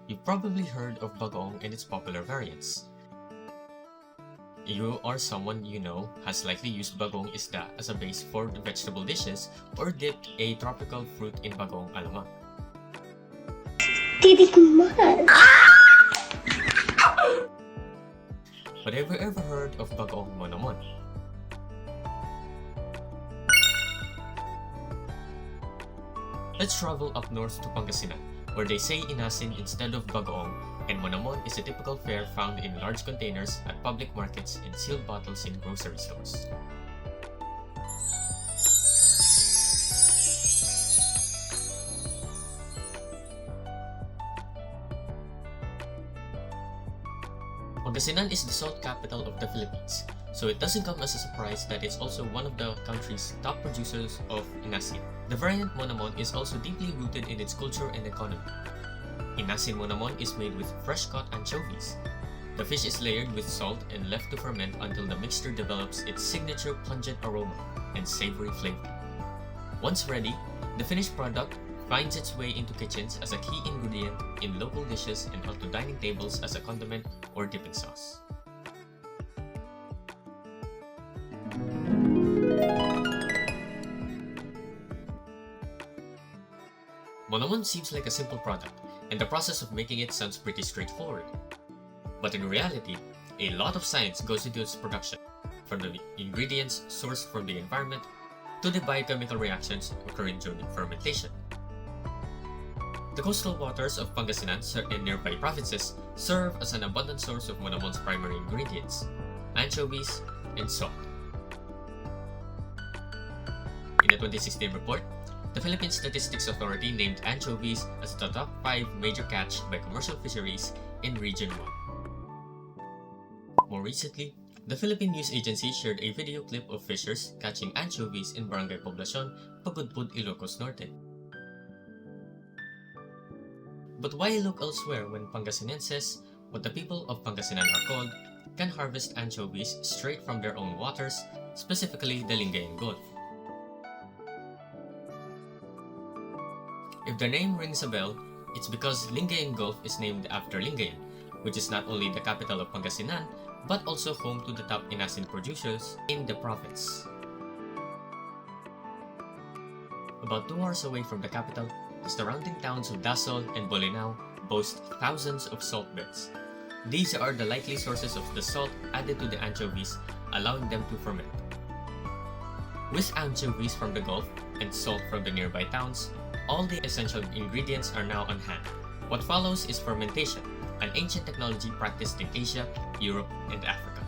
You've probably heard of bagoong and its popular variants. You or someone you know has likely used bagoong isda as a base for vegetable dishes or dipped a tropical fruit in bagoong alamang. Titikman! But have you ever heard of bagoong monamon? Let's travel up north to Pangasinan, where they say inasin instead of bagoong, and monamon is a typical fare found in large containers at public markets and sealed bottles in grocery stores. Pangasinan is the salt capital of the Philippines, so it doesn't come as a surprise that it's also one of the country's top producers of inasin. The variant monamon is also deeply rooted in its culture and economy. Inasin monamon is made with fresh-caught anchovies. The fish is layered with salt and left to ferment until the mixture develops its signature pungent aroma and savory flavor. Once ready, the finished product finds its way into kitchens as a key ingredient in local dishes and onto dining tables as a condiment or dipping sauce. Monamon seems like a simple product, and the process of making it sounds pretty straightforward. But in reality, a lot of science goes into its production, from the ingredients sourced from the environment to the biochemical reactions occurring during fermentation. The coastal waters of Pangasinan and nearby provinces serve as an abundant source of monamon's primary ingredients, anchovies, and salt. In a 2016 report, the Philippine Statistics Authority named anchovies as the top 5 major catch by commercial fisheries in Region 1. More recently, the Philippine News Agency shared a video clip of fishers catching anchovies in Barangay Poblacion, Pagudpud, Ilocos Norte. But why look elsewhere when Pangasinenses, what the people of Pangasinan are called, can harvest anchovies straight from their own waters, specifically the Lingayen Gulf? If the name rings a bell, it's because Lingayen Gulf is named after Lingayen, which is not only the capital of Pangasinan, but also home to the top inasin producers in the province. About 2 hours away from the capital, the surrounding towns of Dasol and Bolinao boast thousands of salt beds. These are the likely sources of the salt added to the anchovies, allowing them to ferment. With anchovies from the Gulf and salt from the nearby towns, all the essential ingredients are now on hand. What follows is fermentation, an ancient technology practiced in Asia, Europe, and Africa.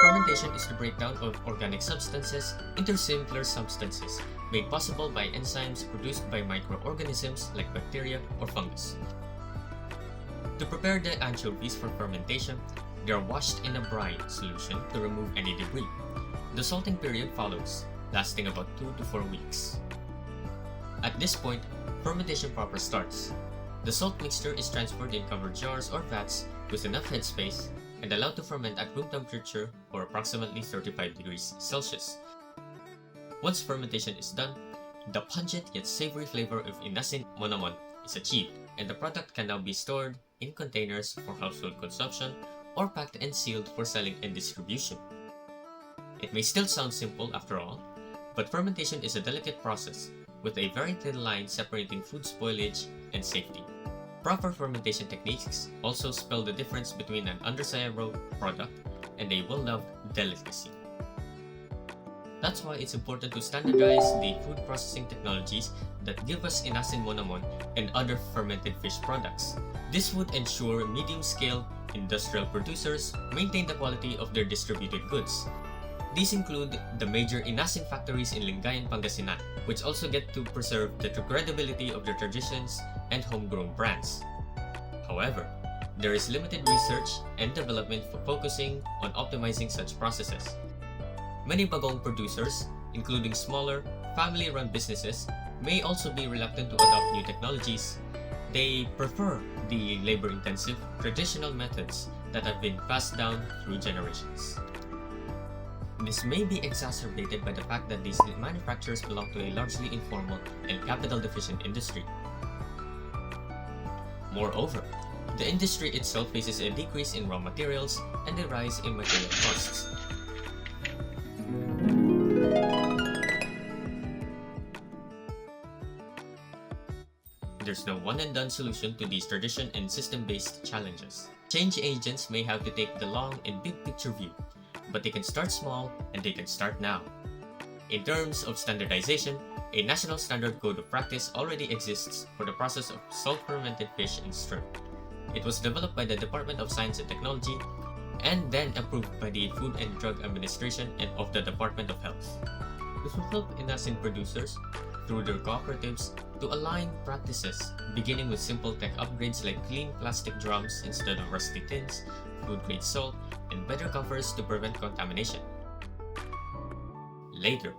Fermentation is the breakdown of organic substances into simpler substances, made possible by enzymes produced by microorganisms like bacteria or fungus. To prepare the anchovies for fermentation, they are washed in a brine solution to remove any debris. The salting period follows, lasting about 2 to 4 weeks. At this point, fermentation proper starts. The salt mixture is transferred in covered jars or vats with enough headspace and allowed to ferment at room temperature or approximately 35 degrees Celsius. Once fermentation is done, the pungent yet savory flavor of Inasin Monamon is achieved, and the product can now be stored in containers for household consumption or packed and sealed for selling and distribution. It may still sound simple after all, but fermentation is a delicate process with a very thin line separating food spoilage and safety. Proper fermentation techniques also spell the difference between an undesirable product and a well-loved delicacy. That's why it's important to standardize the food processing technologies that give us Inasin Monamon and other fermented fish products. This would ensure medium-scale industrial producers maintain the quality of their distributed goods. These include the major inasin factories in Lingayen, Pangasinan, which also get to preserve the credibility of their traditions and homegrown brands. However, there is limited research and development for focusing on optimizing such processes. Many bagoong producers, including smaller, family-run businesses, may also be reluctant to adopt new technologies. They prefer the labor-intensive, traditional methods that have been passed down through generations. This may be exacerbated by the fact that these manufacturers belong to a largely informal and capital-deficient industry. Moreover, the industry itself faces a decrease in raw materials and a rise in material costs. There's no one-and-done solution to these tradition and system-based challenges. Change agents may have to take the long and big-picture view, but they can start small and they can start now. In terms of standardization, a national standard code of practice already exists for the process of salt-fermented fish and shrimp. It was developed by the Department of Science and Technology and then approved by the Food and Drug Administration and of the Department of Health. This will help Inasin producers, through their cooperatives, to align practices, beginning with simple tech upgrades like clean plastic drums instead of rusty tins, food-grade salt, and better covers to prevent contamination. Later,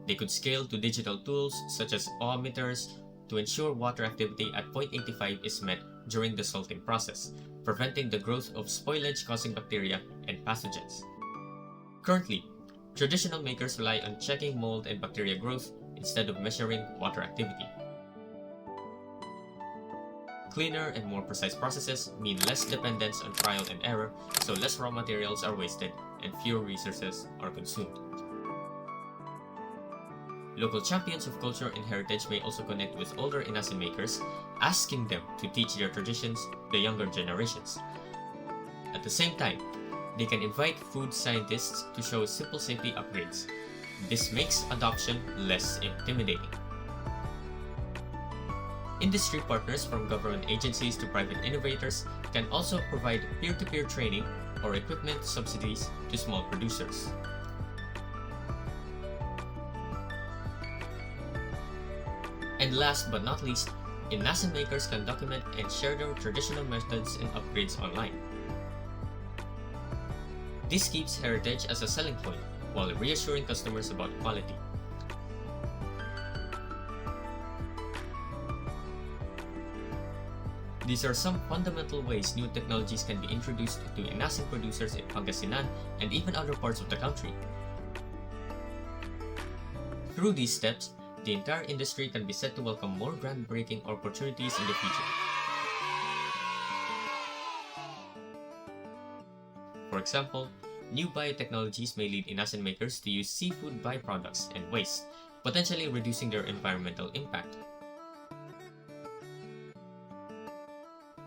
they could scale to digital tools such as oimeters to ensure water activity at 0.85 is met during the salting process, preventing the growth of spoilage causing bacteria and pathogens. Currently, traditional makers rely on checking mold and bacteria growth instead of measuring water activity. Cleaner and more precise processes mean less dependence on trial and error, so less raw materials are wasted and fewer resources are consumed. Local champions of culture and heritage may also connect with older Inasin makers, asking them to teach their traditions to the younger generations. At the same time, they can invite food scientists to show simple safety upgrades. This makes adoption less intimidating. Industry partners from government agencies to private innovators can also provide peer-to-peer training or equipment subsidies to small producers. And last but not least, Inasin makers can document and share their traditional methods and upgrades online. This keeps heritage as a selling point while reassuring customers about quality. These are some fundamental ways new technologies can be introduced to Inasin producers in Pangasinan and even other parts of the country. Through these steps, the entire industry can be said to welcome more groundbreaking opportunities in the future. For example, new biotechnologies may lead Inasin makers to use seafood byproducts and waste, potentially reducing their environmental impact.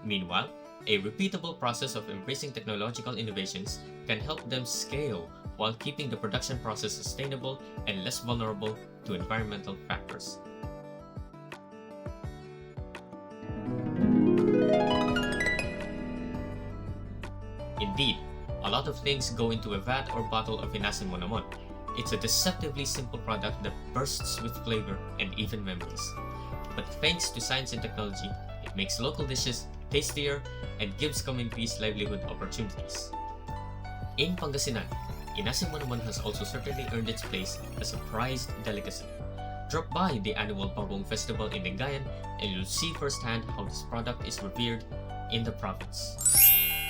Meanwhile, a repeatable process of embracing technological innovations can help them scale while keeping the production process sustainable and less vulnerable to environmental factors. Indeed, a lot of things go into a vat or bottle of Inasin Monamon. It's a deceptively simple product that bursts with flavor and even memories. But thanks to science and technology, it makes local dishes tastier and gives communities livelihood opportunities. In Pangasinan, Inasin Monamon has also certainly earned its place as a prized delicacy. Drop by the annual Bagong Festival in Lingayen and you'll see firsthand how this product is revered in the province.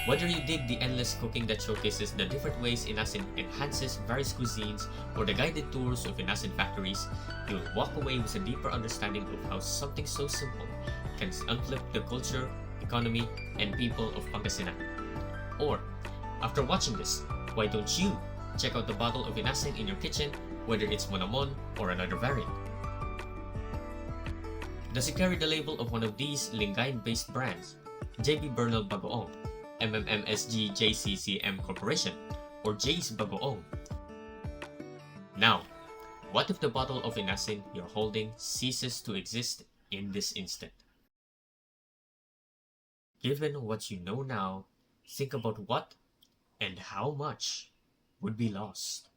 Whether you dig the endless cooking that showcases the different ways Inasin enhances various cuisines or the guided tours of Inasin factories, you'll walk away with a deeper understanding of how something so simple can uplift the culture, economy, and people of Pangasinan. Or, after watching this, why don't you check out the bottle of Inasin in your kitchen, whether it's Monamon or another variant? Does it carry the label of one of these Lingayen-based brands, JB Bernal Bagoong, MMMSG JCCM Corporation, or J's Bagoong? Now, what if the bottle of Inasin you're holding ceases to exist in this instant? Given what you know now, think about what and how much would be lost.